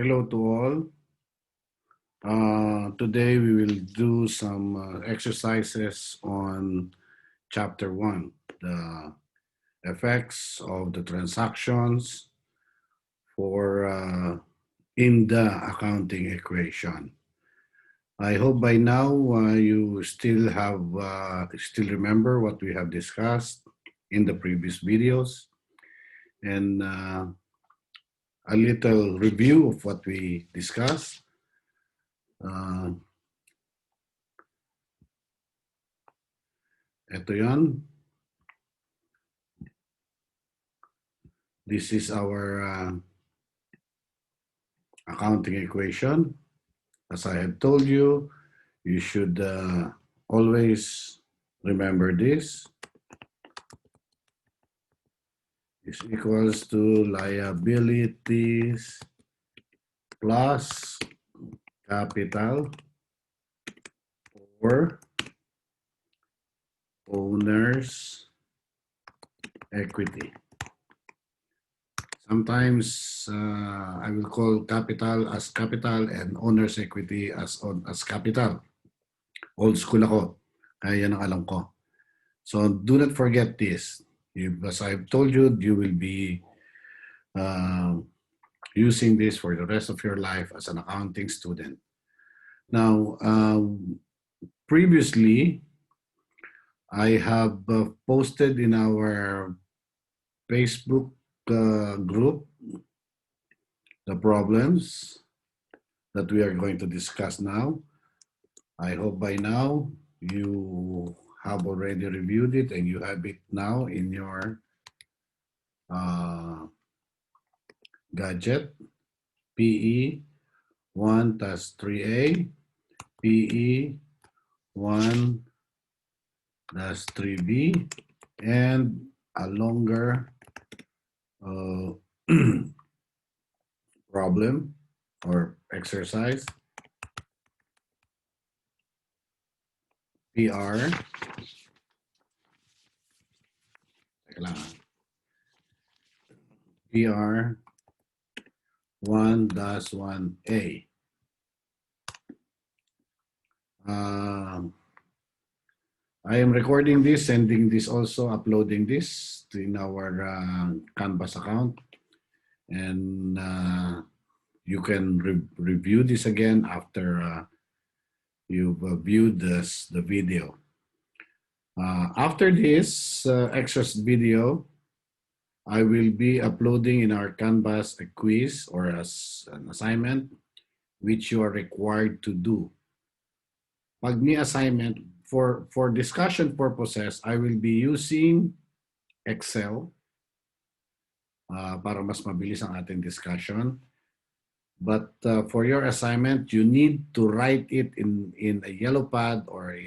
Hello to all. Today we will do some exercises on chapter 1, the effects of the transactions for in the accounting equation. I hope by now you still remember what we have discussed in the previous videos and a little review of what we discussed. Uh, Ito yan. This is our accounting equation. As I have told you, you should always remember this. Is equals to liabilities plus capital or owner's equity. Sometimes I will call capital as capital and owner's equity as capital. Old school ako, kaya yan ang alam ko. So do not forget this. As I've told you, you will be using this for the rest of your life as an accounting student. Now, previously, I have posted in our Facebook group the problems that we are going to discuss now. I hope by now you have already reviewed it and you have it now in your gadget. PE 1 plus 3A, PE 1 plus 3B, and a longer problem or exercise, PR, PR 1-1A. I am recording this, sending this also, uploading this in our Canvas account. And you can review this again after you've viewed the video. After this exercise video, I will be uploading in our Canvas a quiz or as an assignment which you are required to do. Pag may assignment, for discussion purposes, I will be using Excel para mas mabilis ang ating discussion. But for your assignment, you need to write it in a yellow pad or a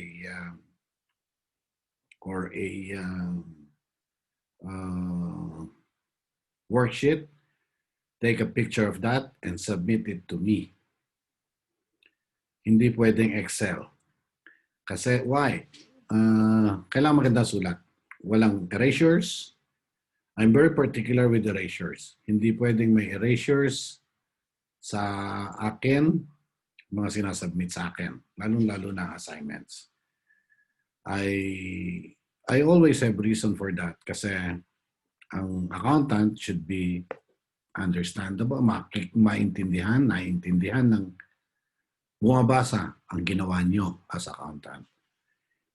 worksheet. Take a picture of that and submit it to me. Hindi pwedeng Excel. Kasi why? Kailangan maganda sulat. Walang erasures. I'm very particular with erasures. Hindi pwedeng may erasures sa akin, mga sinasubmit sa akin, lalong-lalo na assignments. I always have reason for that kasi ang accountant should be understandable, naiintindihan ng bumabasa ang ginawa nyo as accountant.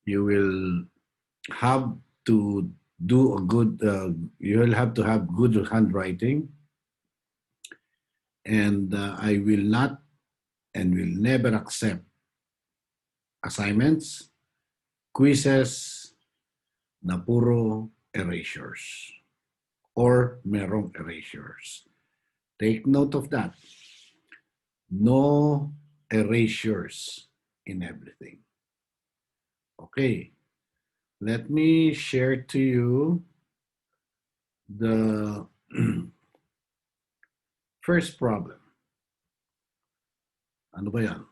You will have to do a good, you will have to have good handwriting, and I will not and will never accept assignments, quizzes na puro erasures or merong erasures. Take note of that. No erasures in everything. Okay, let me share to you the first problem. Ano ba yan?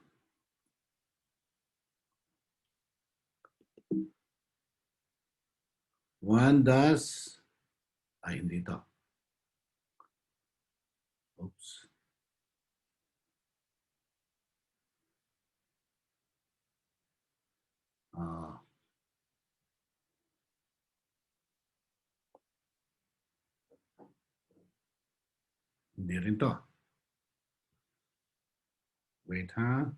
One does, ay hindi to. Oops. Ah, hindi rin to. Wait, ha?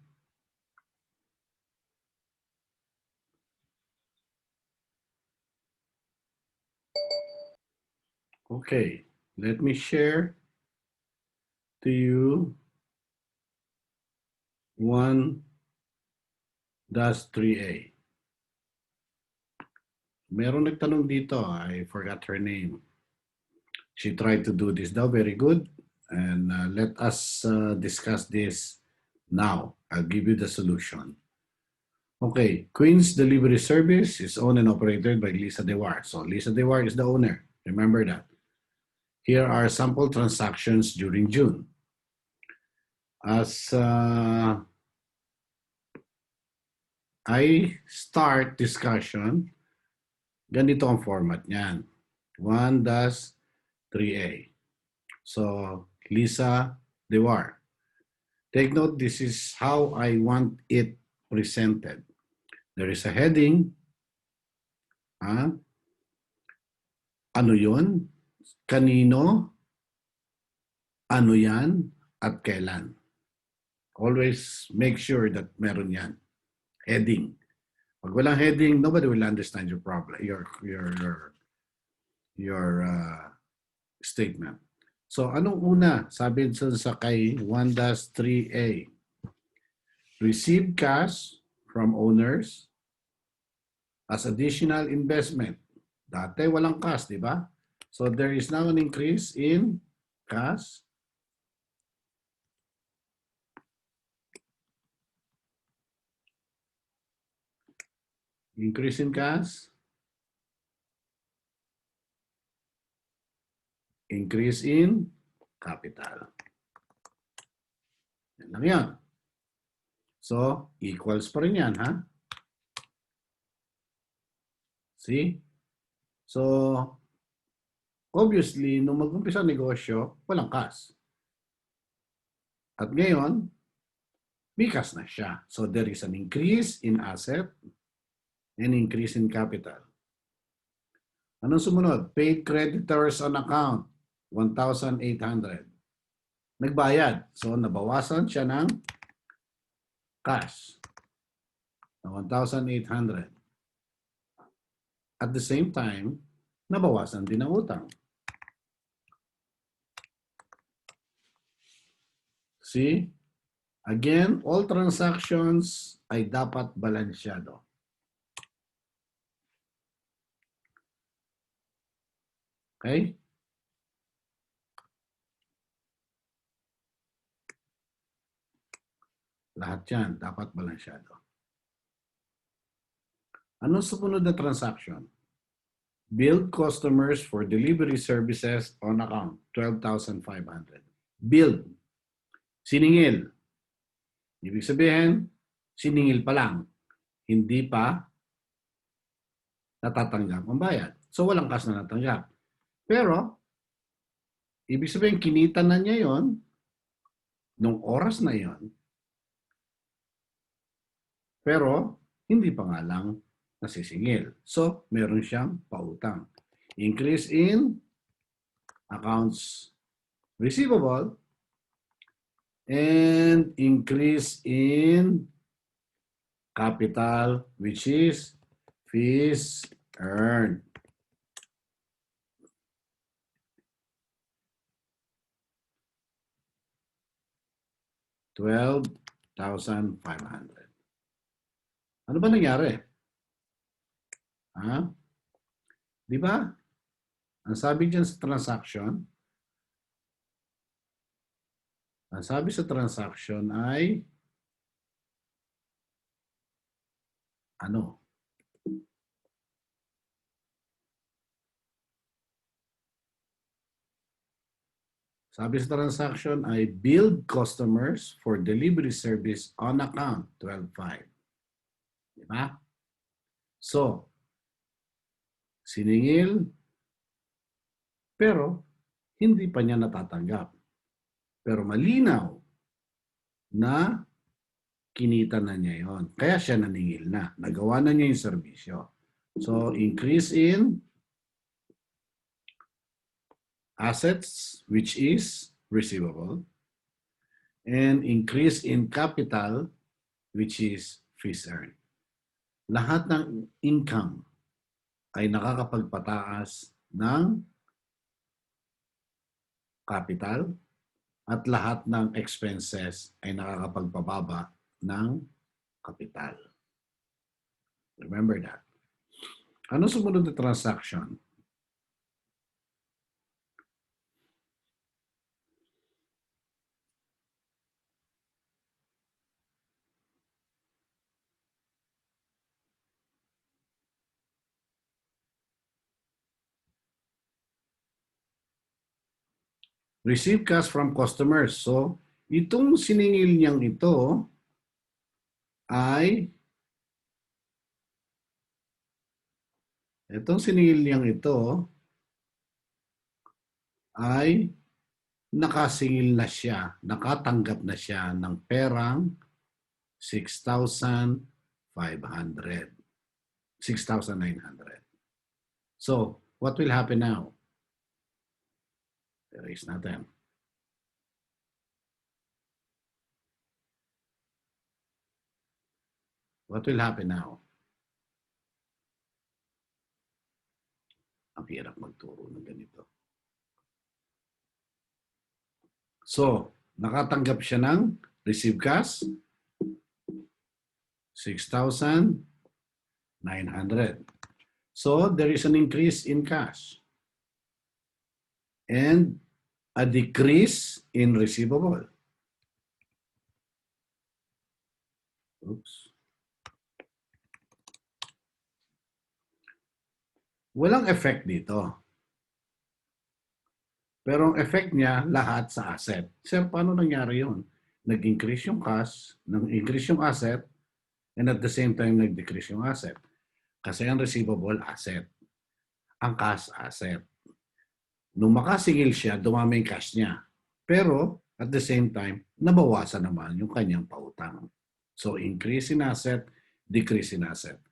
Okay, let me share to you 1-3A. Meron nagtanong dito, I forgot her name. She tried to do this daw, very good. And let us discuss this now. I'll give you the solution. Okay, Queen's Delivery Service is owned and operated by Lisa Dewar. So Lisa Dewar is the owner. Remember that. Here are sample transactions during June. As I start discussion, ganito ang format niyan. 1-3A. So, Lisa Dewar. Take note, this is how I want it presented. There is a heading. Ano yun? Kanino? Ano yan? At kailan? Always make sure that meron yan. Heading. Pag walang heading, nobody will understand your problem, your statement. So, anong una? Sabi sa kay 1-3A. Receive cash from owners as additional investment. Dati walang cash, di ba? So, there is now an increase in cash. Increase in cash. Increase in capital. Yan lang yan. So, equals pa rin yan, ha? See? So, obviously, nung mag-umpisa negosyo, walang cash. At ngayon, may cash na siya. So, there is an increase in asset and increase in capital. Anong sumunod? Paid creditors on account, 1,800. Nagbayad. So, nabawasan siya ng cash na 1,800. At the same time, nabawasan din ang utang. See? Again, all transactions ay dapat balansyado. Okay? Lahat yan, dapat balansyado. Anong sumunod na transaction? Billed customers for delivery services on account, 12,500. Billed. Siningil. Ibig sabihin, siningil pa lang. Hindi pa natatanggap ang bayad. So, walang cash na natanggap. Pero, ibig sabihin, kinita na niya yon nung oras na yon. Pero, hindi pa nga lang nasisingil. So, meron siyang pautang. Increase in accounts receivable and increase in capital, which is fees earned. $12,500. Ano ba nangyari? Di ba? Ang sabi dyan sa transaction, ay ano? Sabi sa transaction ay billed customers for delivery service on account, 12,500. Di ba? So, siningil, pero hindi pa niya natatanggap. Pero malinaw na kinita na niya yon. Kaya siya naningil na. Nagawa na niya yung serbisyo. So, increase in assets, which is receivable, and increase in capital, which is fees earned. Lahat ng income ay nakakapagpataas ng capital at lahat ng expenses ay nakakapagpababa ng kapital. Remember that. Ano sumunod na transaction? Receive cash from customers. So, itong siningil niyang ito ay ay nakasingil na siya, nakatanggap na siya ng perang 6,500, 6,900. So, what will happen now? Erase natin. What will happen now? Ang hirap magturo ng ganito. So, nakatanggap siya ng receive cash, 6,900. So, there is an increase in cash and a decrease in receivable. Oops. Walang effect dito. Pero ang effect niya lahat sa asset. Sir, paano nangyari yun? Nag-increase yung cash, nag-increase yung asset, and at the same time, nag-decrease yung asset. Kasi ang receivable, asset. Ang cash, asset. Nung makasingil siya, dumami yung cash niya. Pero, at the same time, nabawasan naman yung kanyang pautang. So, increase in asset, decrease in asset.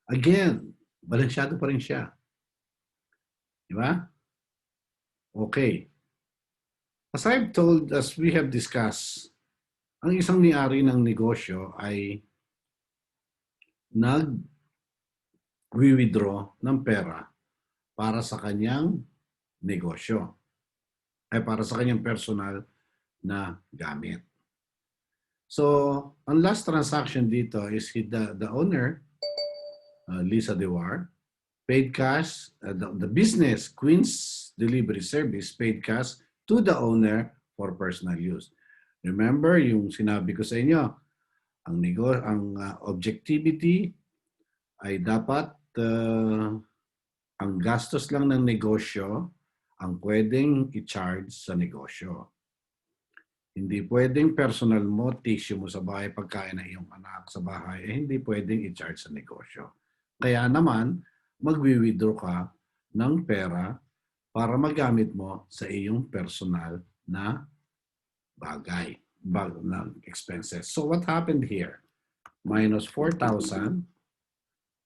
Again, balansyado pa rin siya. Di ba? Okay. As I've told, as we have discussed, ang isang may-ari ng negosyo ay nag-withdraw ng pera para sa kanyang negosyo. Ay para sa kanyang personal na gamit. So, ang last transaction dito is the owner, Lisa Dewar, paid cash, the business, Queen's Delivery Service, paid cash to the owner for personal use. Remember, yung sinabi ko sa inyo, ang objectivity ay dapat ang gastos lang ng negosyo ang pwedeng i-charge sa negosyo. Hindi pwedeng personal mo, tissue mo sa bahay, pagkain ng iyong anak sa bahay, hindi pwedeng i-charge sa negosyo. Kaya naman, magwi-withdraw ka ng pera para magamit mo sa iyong personal na bagay, na expenses. So what happened here? Minus 4,000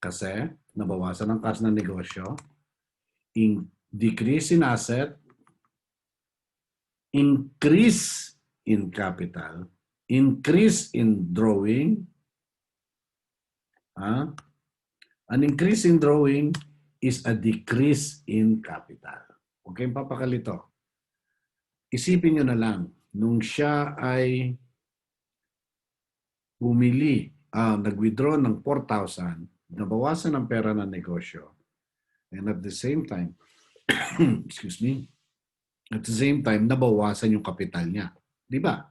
kasi nabawasan ang cash ng negosyo, decrease in asset, increase in capital, increase in drawing. An increase in drawing is a decrease in capital. Okay, papakalito. Isipin nyo na lang, nung siya ay nag-withdraw ng 4,000, nabawasan ang pera ng negosyo, and at the same time, excuse me, at the same time, nabawasan yung kapital niya. Di ba?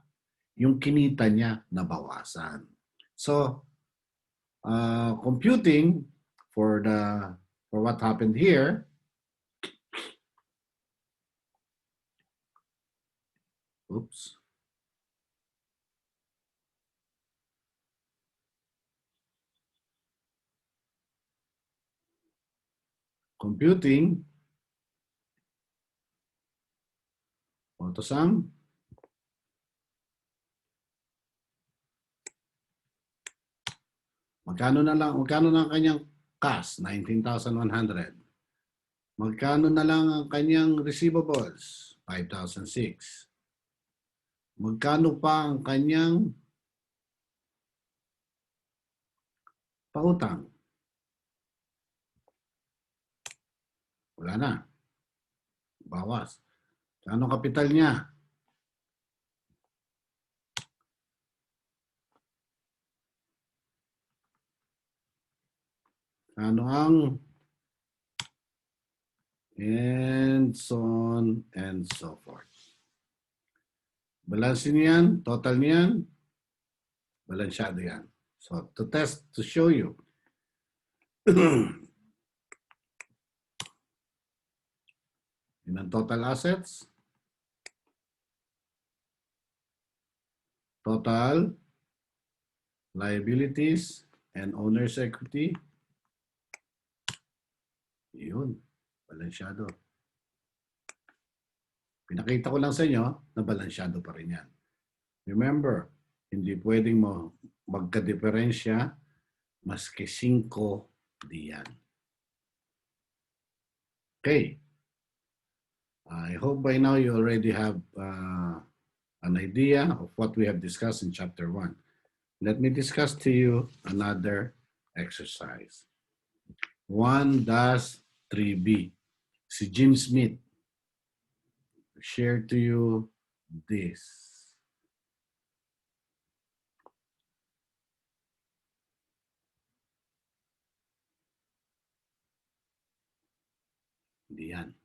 Yung kinita niya, nabawasan. So, computing for what happened here, oops. Computing, Autosum, Magkano na ang kanyang cash? 19,100. Magkano na lang ang kanyang receivables? 5,006. Magkano pa ang kanyang pautang? Wala na. Bawas. Ano kapital niya? Ano ang and so on and so forth. Balance niyan, total niyan, balansyado yan. So to test, to show you, yun ang total assets, total liabilities, and owner's equity. Yun, balansyado. Pinakita ko lang sa inyo na balansyado pa rin yan. Remember, hindi pwedeng mo magka-diferensya maski 5 diyan. Okay. I hope by now you already have an idea of what we have discussed in Chapter 1. Let me discuss to you another exercise. 1-3B. Si Jim Smith share to you this. Hindi yan.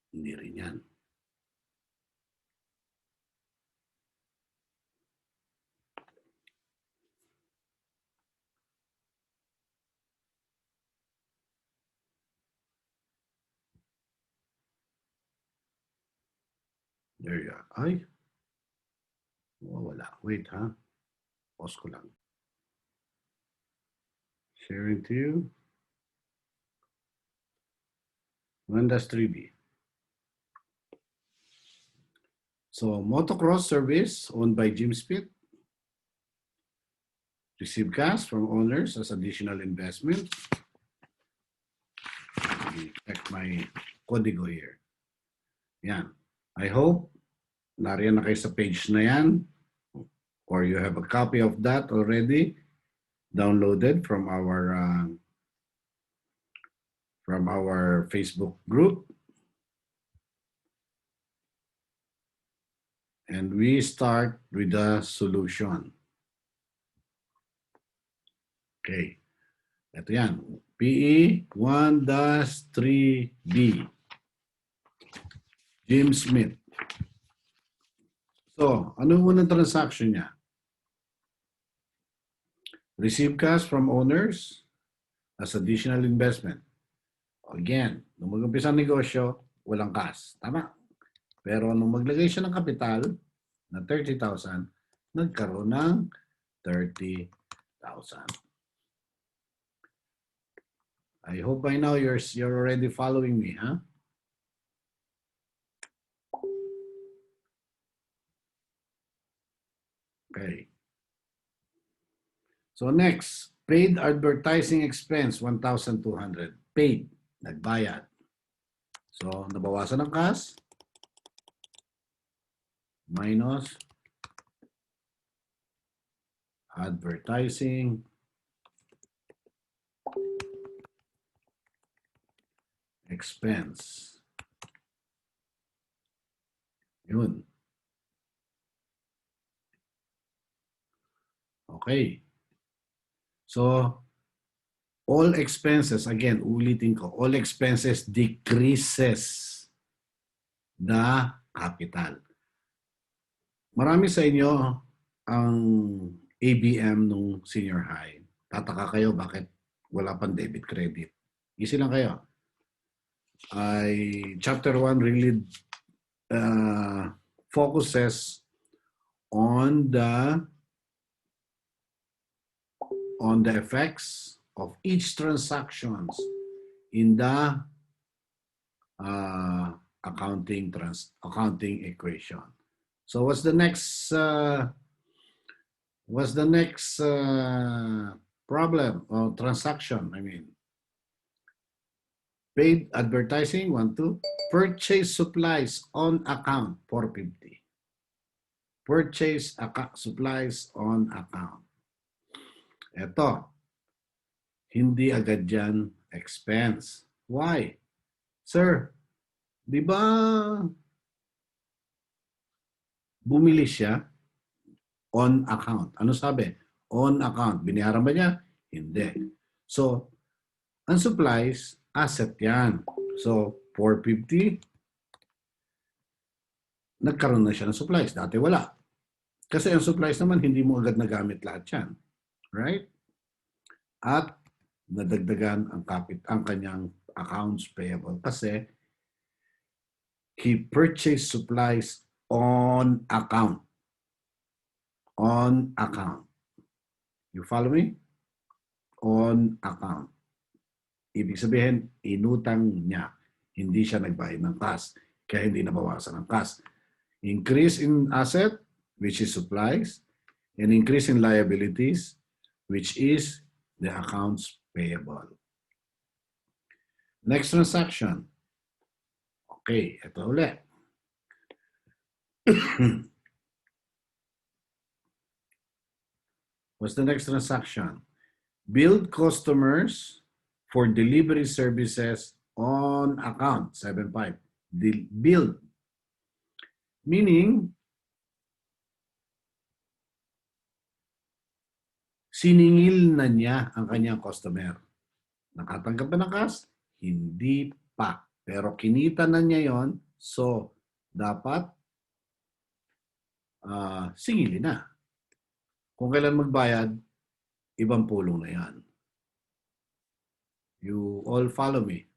Hindi rin yan. There you are. Ay. Oh, wala. Wait, ha? Pause ko lang. Sharing to you. 1-3B. So, motocross service owned by Jim Smith. Receive cash from owners as additional investment. Let me check my código here. Yan. I hope nariyan na kayo sa page na yan or you have a copy of that already downloaded from our Facebook group. And we start with the solution. Okay. Ito yan. PE 1-3B. Jim Smith. So, ano yung unang transaction niya? Receive cash from owners as additional investment. Again, nung mag-umpisa ang negosyo, walang cash. Tama. Pero nung maglagay siya ng kapital na 30,000, nagkaroon ng 30,000. I hope by now you're already following me, huh? Okay. So next, paid advertising expense, 1,200. Paid, nagbayad. So, nabawasan ng cash, minus advertising expense. Yun. Okay. So, all expenses, again, ulitin ko, all expenses decreases the capital. Marami sa inyo ang ABM nung senior high. Tataka kayo bakit wala pang debit credit. Easy lang kayo. Chapter 1 really focuses on the effects of each transactions in the accounting equation. So what's the next problem or transaction? I mean, paid advertising 1, 2. Purchase supplies on account 450. Purchase supplies on account. Ito, hindi agad yan expense. Why? Sir, di ba bumili siya on account? Ano sabi? On account. Binayaran ba niya? Hindi. So, ang supplies, asset yan. So, 450, nagkaroon na siya ng supplies. Dati wala. Kasi ang supplies naman, hindi mo agad nagamit lahat yan. Right? At nadagdagan ang kanyang accounts payable kasi he purchased supplies on account. On account. You follow me? On account. Ibig sabihin, inutang niya. Hindi siya nagbayad ng cash. Kaya hindi nabawasan ng cash. Increase in asset, which is supplies, and increase in liabilities, which is the accounts payable. Next transaction. Okay, ito ulit. What's the next transaction? Build customers for delivery services on account, 7.5. Build. Meaning, siningil na niya ang kanyang customer. Nakatanggap ba ng cash? Hindi pa. Pero kinita na niya yon, so dapat singilin na. Kung kailan magbayad, ibang pulong na yan. You all follow me?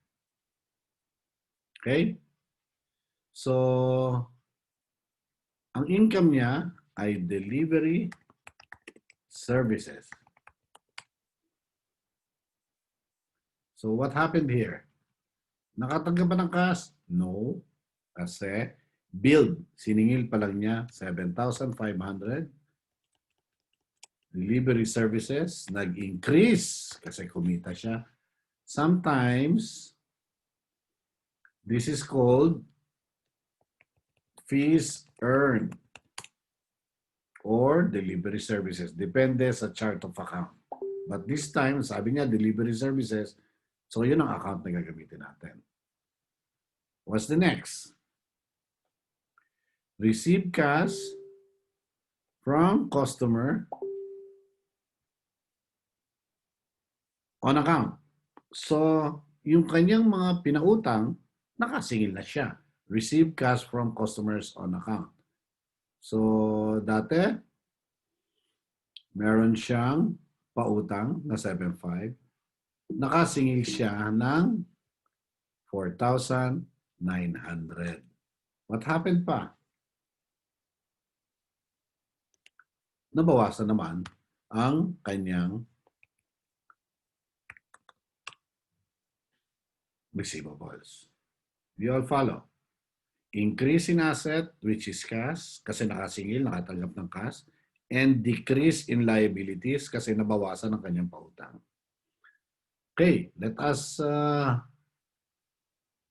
Okay? So, ang income niya ay delivery services. So, what happened here? Nakatanggap ba ng cash? No. Kasi build, siningil pa lang niya 7,500. Delivery services, nag-increase kasi kumita siya. Sometimes, this is called fees earned or delivery services. Depende sa chart of account. But this time, sabi niya, delivery services. So, yun ang account na gagamitin natin. What's the next? Receive cash from customer on account. So, yung kanyang mga pinautang, nakasingil na siya. Receive cash from customers on account. So, dati, meron siyang pautang na 7.5. Nakasingil siya ng 4,900. What happened pa? Nabawasan naman ang kanyang receivables. You all follow? Increase in asset, which is cash, kasi nakasingil, nakatanggap ng cash, and decrease in liabilities kasi nabawasan ang kanyang pautang. Okay, let us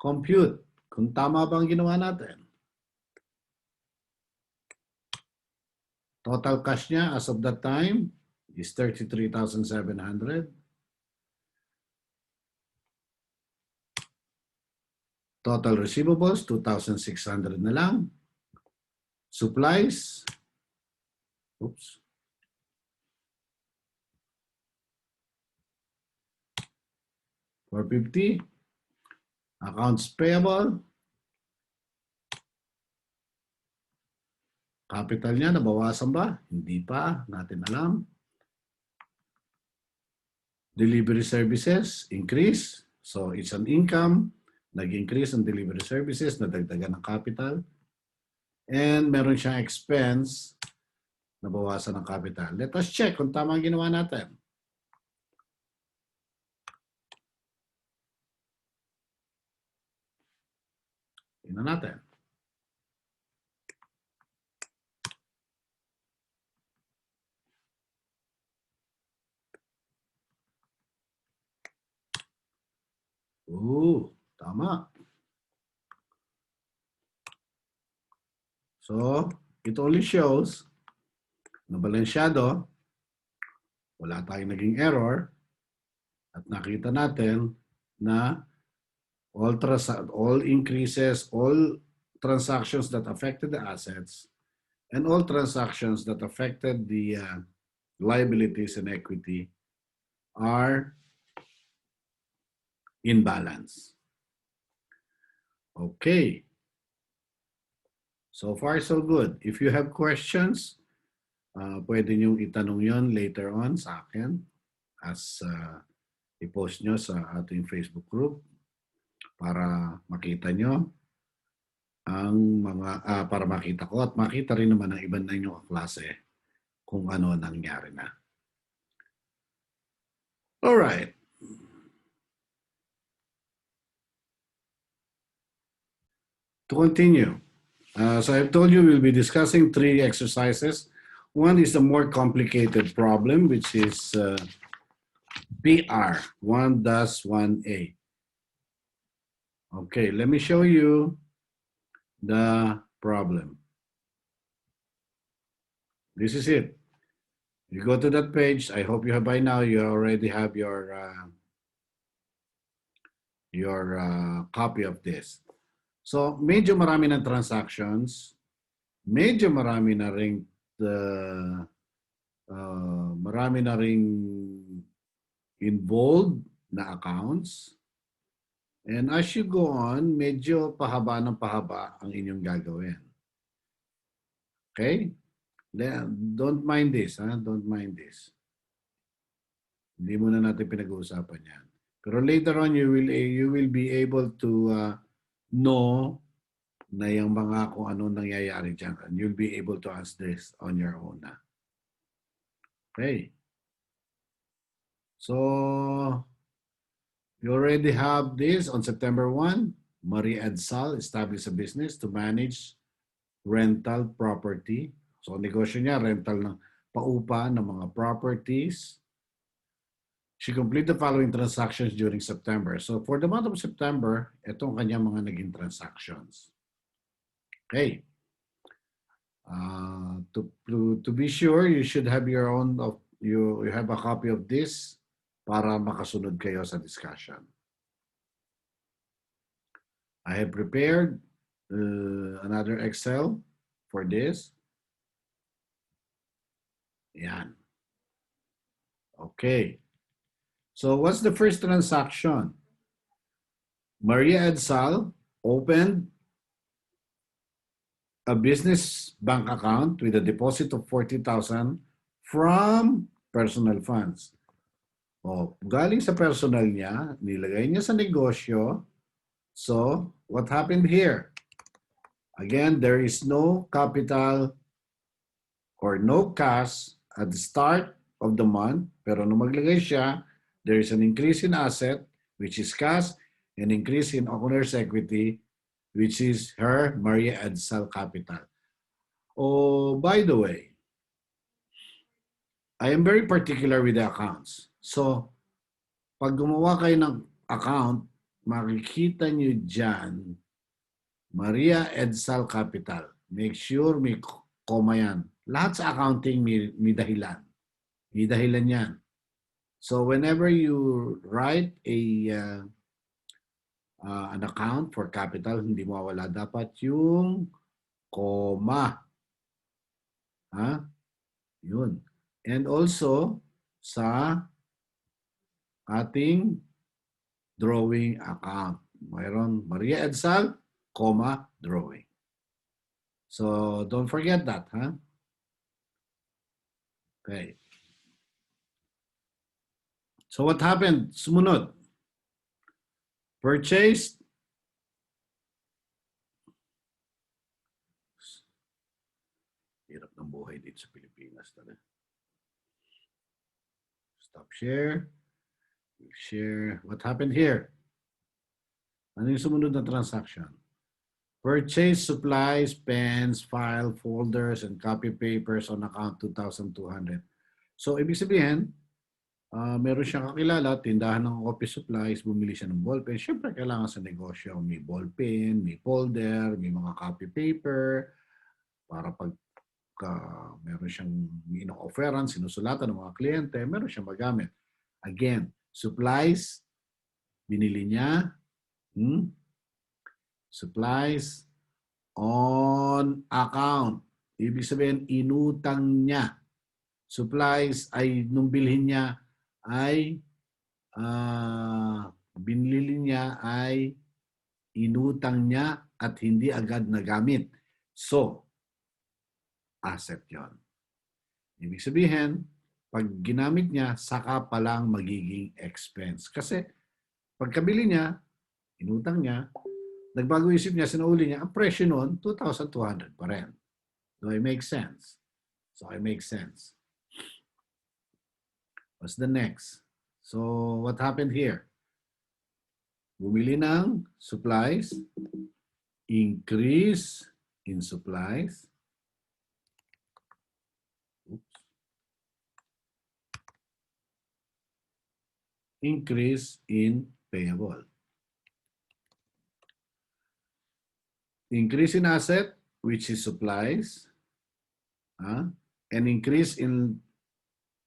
compute kung tama ba ang ginawa natin. Total cash niya as of that time is 33,700. Total receivables, 2,600 na lang. Supplies, oops. $450. Accounts payable. Capital niya, nabawasan ba? Hindi pa, natin alam. Delivery services, increase. So, it's an income. Nag-increase ang delivery services, nadagdagan ng capital. And meron siyang expense, nabawasan ng capital. Let us check kung tama ang ginawa natin. Tingnan natin. Tama. So, it only shows na balansyado, wala tayong naging error, at nakita natin na all increases, all transactions that affected the assets, and all transactions that affected the liabilities and equity are in balance. Okay. So far, so good. If you have questions, pwede niyong itanong yon later on sa akin as i-post nyo sa ating Facebook group para makita nyo ang mga, para makita ko at makita rin naman ng iba na inyong klase kung ano nangyari na. All right. To continue, so I've told you we'll be discussing 3 exercises. One is a more complicated problem, which is PR 1-1A. Okay, let me show you the problem. This is it. You go to that page. I hope you have by now. You already have your copy of this. So, medyo marami ng transactions. Medyo marami na ring involved na accounts. And as you go on, medyo pahaba ng pahaba ang inyong gagawin. Okay? Don't mind this. Don't mind this. Hindi muna natin pinag-uusapan yan. Pero later on, you will be able to know na yung mga kung ano nangyayari dyan. And you'll be able to answer this on your own. Okay. So, you already have this on September 1. Maria Edsal established a business to manage rental property. So, negosyo niya, rental ng paupa ng mga properties. She completed the following transactions during September. So, for the month of September, itong kanyang mga naging transactions. Okay. To be sure, you should have your own, you have a copy of this para makasunod kayo sa discussion. I have prepared another Excel for this. Yan. Okay. So what's the first transaction? Maria Edsal opened a business bank account with a deposit of 40,000 from personal funds. Galing sa personal niya, nilagay niya sa negosyo. So, what happened here? Again, there is no capital or no cash at the start of the month. Pero nung maglagay siya, there is an increase in asset, which is cash, an increase in owner's equity, which is her Maria Edsal capital. Oh, by the way, I am very particular with the accounts. So, pag gumawa kayo ng account, makikita nyo dyan, Maria Edsal Capital. Make sure may comma yan. Lahat sa accounting may dahilan. May dahilan yan. So, whenever you write an account for capital, hindi mawala dapat yung comma. Yun. And also, sa ating drawing account. Mayroon Maria Edsal, comma, drawing. So, don't forget that, Okay. So, what happened? Sumunod. Purchased. Hirap ng buhay dito sa Pilipinas. Stop share. Share. What happened here? Ano yung sumunod na transaction? Purchase supplies, pens, file, folders, and copy papers on account 2,200. So, ibig sabihin, meron siyang kakilala, tindahan ng office supplies, bumili siya ng ballpen. Siyempre, kailangan sa negosyo, may ballpen, may folder, may mga copy paper, para pag meron siyang ino-offeran, sinusulatan ng mga kliyente, meron siyang magamit. Again, supplies, binili niya, supplies on account. Ibig sabihin, inutang niya. Supplies ay, nung bilhin niya, ay binili niya ay inutang niya at hindi agad nagamit. So, asset yon. Ibig sabihin, pag ginamit niya, saka pa lang magiging expense. Kasi pagkabili niya, inutang niya, nagbago isip niya, sinauli niya, ang presyo noon, 2,200 pa rin. Do I make sense? So I make sense. What's the next? So what happened here? Bumili ng supplies, increase in supplies, increase in payable. Increase in asset, which is supplies, and increase in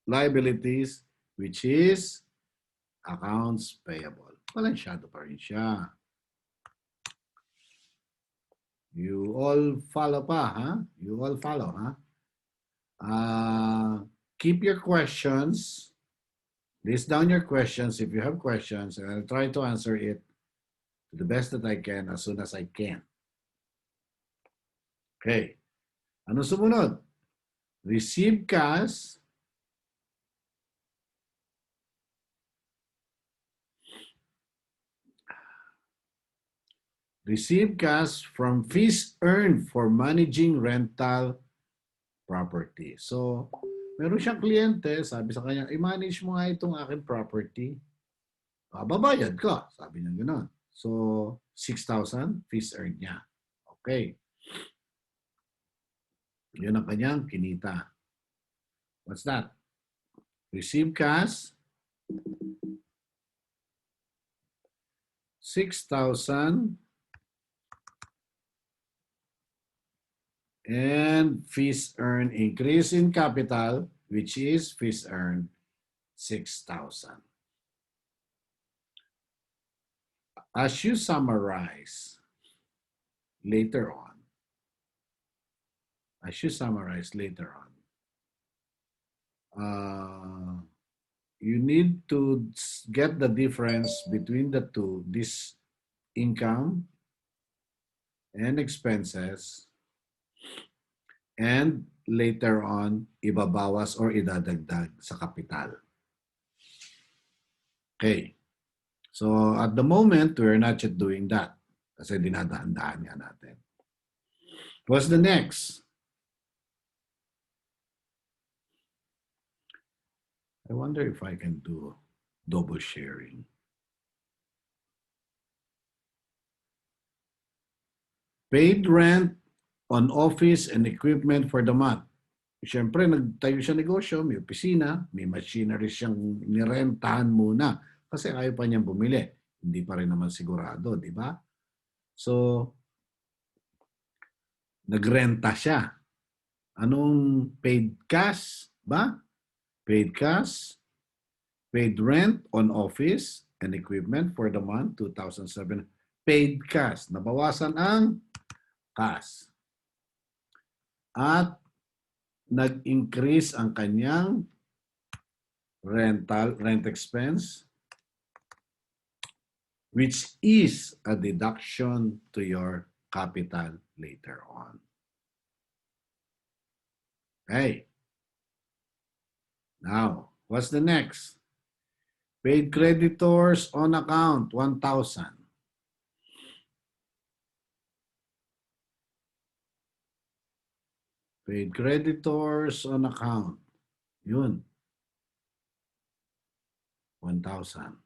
liabilities, which is accounts payable. Balansyado pa rin siya. You all follow pa, ha? You all follow, ha? Keep your questions. List down your questions if you have questions, and I'll try to answer it to the best that I can as soon as I can. Okay. Ano sumunod? Receive cash. Receive cash from fees earned for managing rental property. So, meron siyang kliyente, sabi sa kanya, i-manage mo nga itong aking property. Babayad ka. Sabi niya gano'n. So, 6,000 fees earned niya. Okay. Yun ang kanyang kinita. What's that? Receive cash, 6,000, and fees earned, increase in capital, which is fees earned, 6,000. As you summarize later on, you need to get the difference between the two, this income and expenses, and later on, ibabawas or idadagdag sa kapital. Okay. So at the moment, we're not yet doing that kasi dinadaan-daan nga natin. What's the next? I wonder if I can do double sharing. Paid rent on office and equipment for the month. Siyempre, nagtayo siya negosyo, may opisina, may machinery siyang nirentahan muna kasi ayaw pa niyang bumili. Hindi pa rin naman sigurado, di ba? So, nagrenta siya. Anong paid cash ba? Paid cash, paid rent on office and equipment for the month, 2,007. Paid cash. Nabawasan ang cash. At nag-increase ang kanyang rent expense, which is a deduction to your capital later on. Okay. Now, what's the next? Paid creditors on account, 1,000. Paid creditors on account. Yun. 1,000.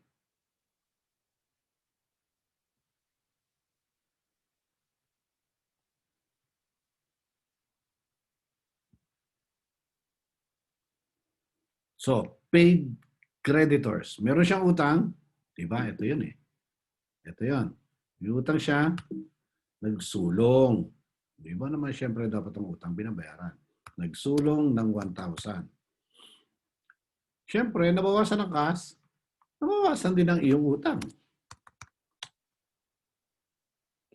So, paid creditors. Meron siyang utang. Diba? Ito yun eh. Ito yun. May utang siya. Nagsulong. Diba naman siyempre dapat ang utang binabayaran. Nagsulong ng 1,000. Siyempre, nabawasan ng cash. Nabawasan din ang iyong utang.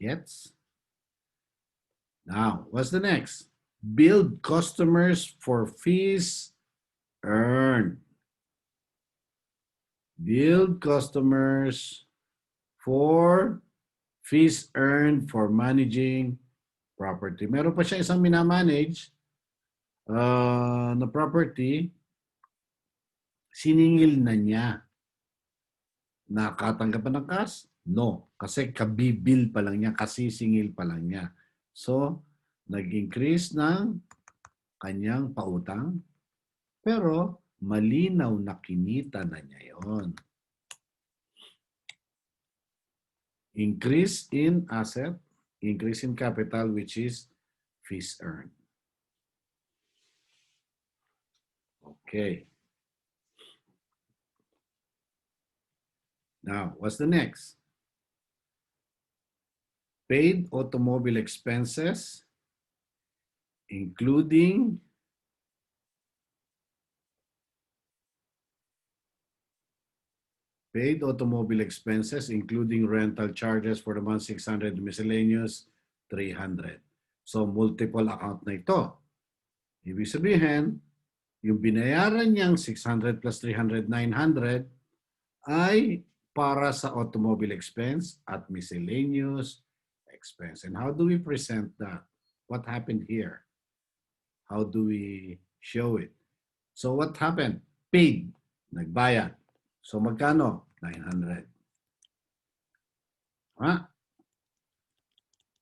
Gets? Now, what's the next? Build customers for fees earned. Build customers for fees earned for managing property. Meron pa siya isang minamanage na property, siningil na niya. Nakatanggap pa ng cash? No. Kasi kabibil pa lang niya, kasisingil pa lang niya. So, nag-increase ng kanyang pautang, pero malinaw na kinita na niya yon. Increase in asset, increase in capital, which is fees earned. Okay. Now, what's the next? Paid automobile expenses, including rental charges for the month 600, miscellaneous 300. So, multiple account na ito. Ibig sabihin, yung binayaran niyang 600 plus 300, 900 ay para sa automobile expense at miscellaneous expense. And how do we present that? What happened here? How do we show it? So what happened? Paid. Nagbayad. So magkano? 900. Ha?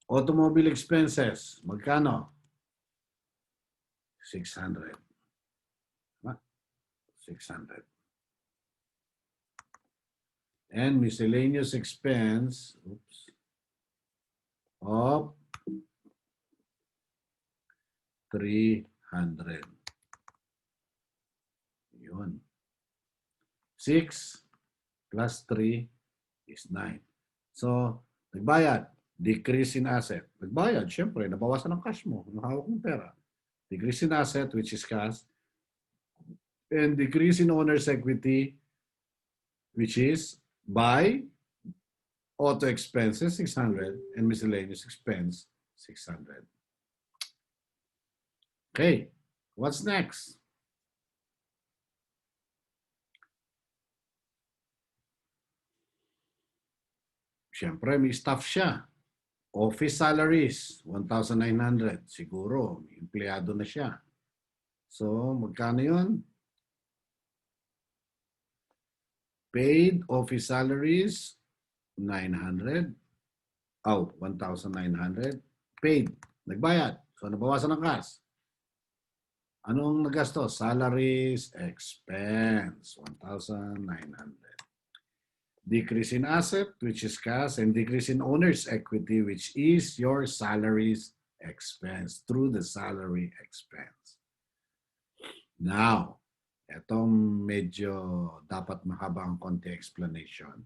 Automobile expenses. Magkano? 600. Ha? 600. And miscellaneous expense, of 300. Yun. 6 plus 3 is 9. So, nagbayad. Decrease in asset. Nagbayad, syempre, nabawasan ang cash mo. Ang hawak mong pera. Decrease in asset, which is cash. And decrease in owner's equity, which is by auto expenses, 600, and miscellaneous expense, 600. Okay, what's next? Siyempre, may staff siya. Office salaries, 1,900. Siguro, may empleyado na siya. So, magkano yun? Paid office salaries, 900. 1,900. Paid. Nagbayad. So, nabawasan ng cash. Anong nagastos? Salaries, expense, 1,900. Decrease in asset, which is cash, and decrease in owner's equity, which is your salaries expense through the salary expense. Now, etong medyo dapat mahaba ang konti explanation.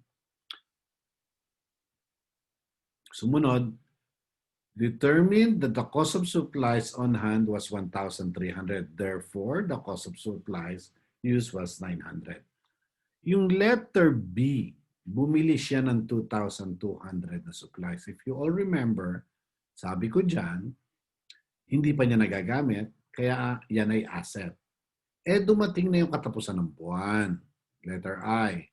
Sumunod, determined that the cost of supplies on hand was 1,300. Therefore, the cost of supplies used was 900. Yung letter B, bumili siya ng 2,200 na supplies. If you all remember, sabi ko dyan, hindi pa niya nagagamit, kaya yan ay asset. Dumating na yung katapusan ng buwan. Letter I.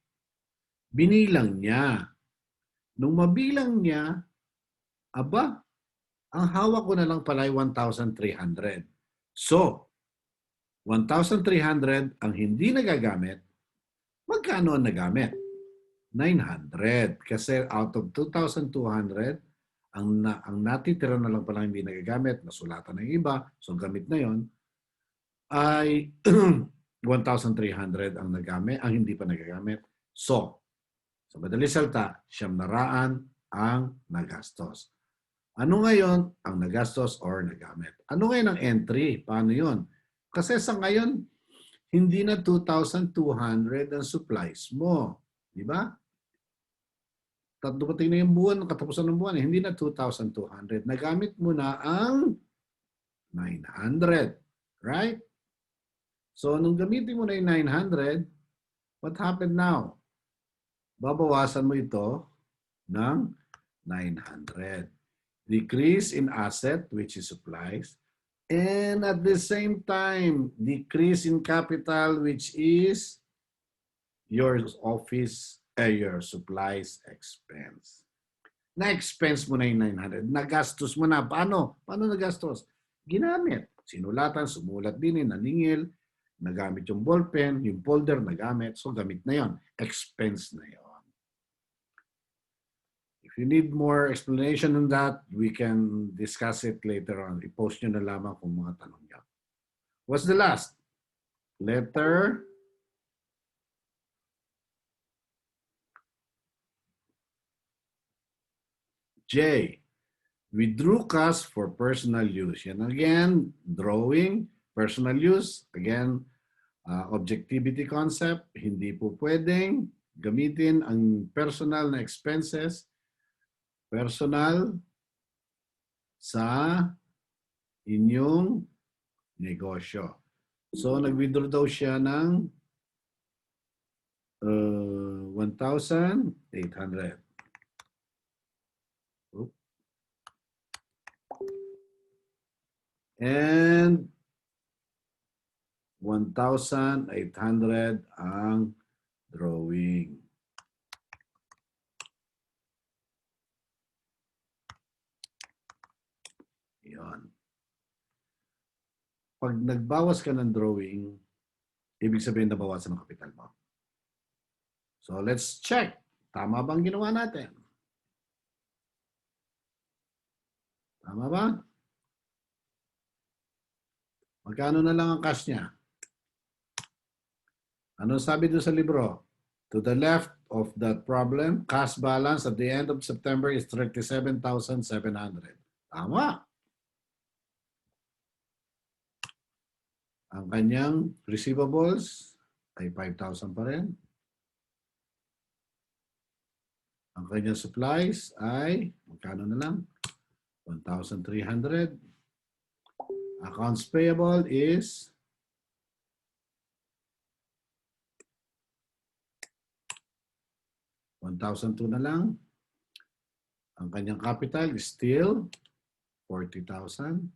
Binilang niya. Nung mabilang niya, aba, ang hawak ko na lang pala ay 1,300. So, 1,300 ang hindi nagagamit, magkano ang nagamit? 900. Kasi out of 2,200, ang natitira na lang pala hindi nagagamit, nasulatan ng iba, so gamit na yon ay 1,300 ang nagamit, ang hindi pa nagagamit. So, sa madaling salita, 900 ang nagastos. Ano ngayon ang nagastos or nagamit? Ano ngayon ang entry? Paano yun? Kasi sa ngayon, Hindi na 2,200 ang supplies mo. Di ba? Dumating na yung buwan, katapusan ng buwan, hindi na 2,200. Nagamit mo na ang 900. Right? So, nung gamitin mo na yung 900, what happened now? Babawasan mo ito ng 900. Decrease in asset, which is supplies, and at the same time, decrease in capital, which is your office, your supplies expense. Na-expense mo na yung 900. Nagastos mo na. Paano? Paano nagastos? Ginamit. Sinulatan, sumulat din, naningil, nagamit yung ballpen, yung folder, nagamit. So, gamit na yon. Expense na yon. If you need more explanation on that, we can discuss it later on. I-post nyo na lamang kung mga tanong nyo. What's the last? Letter J. Withdrew cash for personal use. Yan again, drawing, personal use. Again, objectivity concept. Hindi po pwedeng gamitin ang personal na expenses, personal sa inyong negosyo. So, nag-withdraw daw siya ng 1,800. And 1,800 ang drawing. Yan. Pag nagbawas ka ng drawing, ibig sabihin na bawasan ang kapital mo. So let's check. Tama bang ginawa natin? Tama ba? Magkano na lang ang cash niya? Ano sabi doon sa libro? To the left of that problem, cash balance at the end of September is 37,700. Tama. Ang kanyang receivables ay 5,000 pa rin. Ang kanyang supplies ay, magkano na lang? 1,300. Accounts payable is 1,002 na lang. Ang kanyang capital is still 40,000.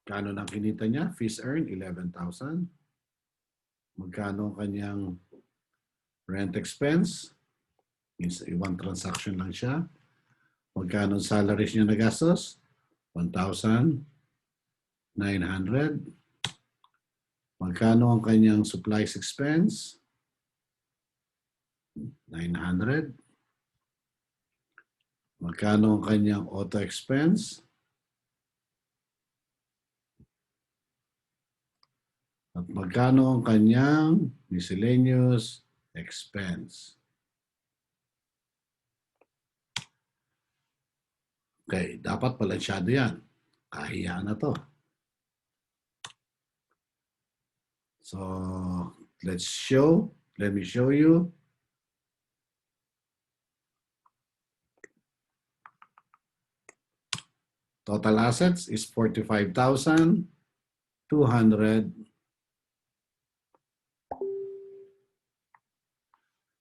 Magkano ang kinita niya? Fees earned, 11,000. Magkano ang kanyang rent expense? Means one transaction lang siya. Magkano ang salaries niya nagastos? 1,900. Magkano ang kanyang supplies expense? 900. Magkano ang kanyang auto expense? At magkano ang kanyang miscellaneous expense? Okay, dapat balansyado yan. Kahiyaan na to. So, let me show you. Total assets is 45,200.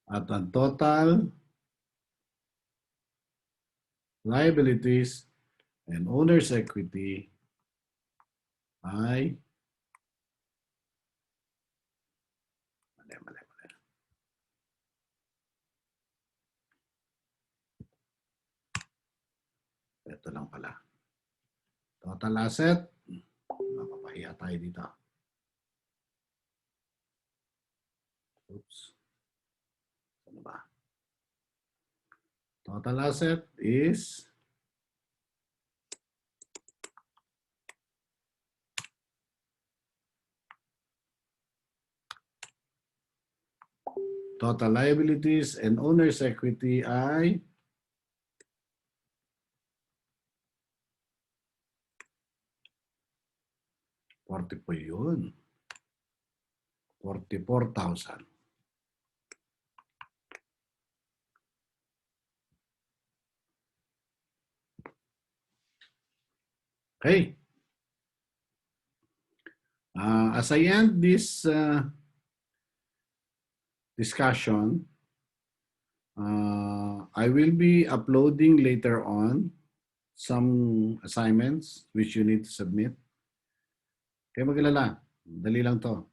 At ang total liabilities and owner's equity ay ito lang pala. Total asset, mapapahiya tayo dito. Oops. Ano ba? Total asset is Total liabilities and owner's equity ay $40 po yun. 44,000. Okay. As I end this discussion, I will be uploading later on some assignments which you need to submit. Kaya mag-alala, dali lang to.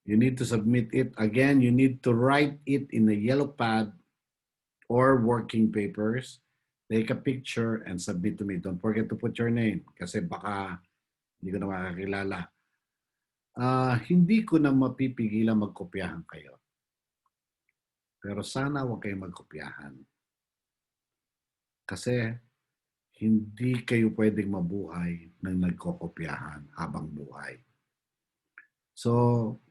You need to submit it. Again, you need to write it in a yellow pad or working papers. Take a picture and submit to me. Don't forget to put your name kasi baka hindi ko na makakilala. Hindi ko na mapipigilan magkopyahan kayo. Pero sana huwag kayong magkopyahan. Kasi hindi kayo pwedeng mabuhay ng nagkokopyahan habang buhay. So,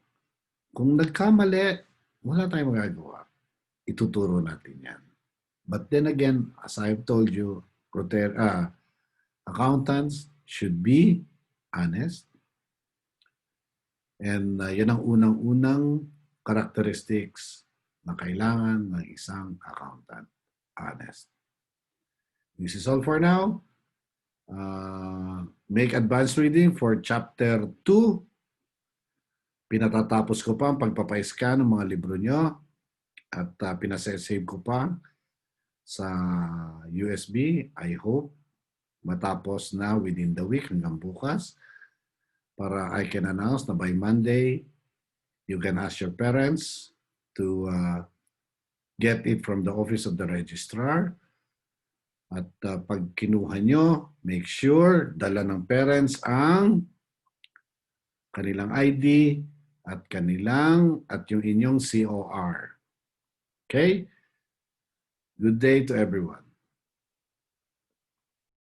kung nagkamali, wala tayong magagawa. Ituturo natin yan. But then again, as I've told you, accountants should be honest. And yan ang unang-unang characteristics na kailangan ng isang accountant. Honest. This is all for now. Make advanced reading for chapter 2. Pinatatapos ko pa ang pagpapa-scan ng mga libro nyo at pinasave ko pa sa USB. I hope matapos na within the week hanggang bukas para I can announce na by Monday you can ask your parents to get it from the office of the registrar. At pag kinuha nyo, make sure dala ng parents ang kanilang ID at yung inyong COR. Okay? Good day to everyone.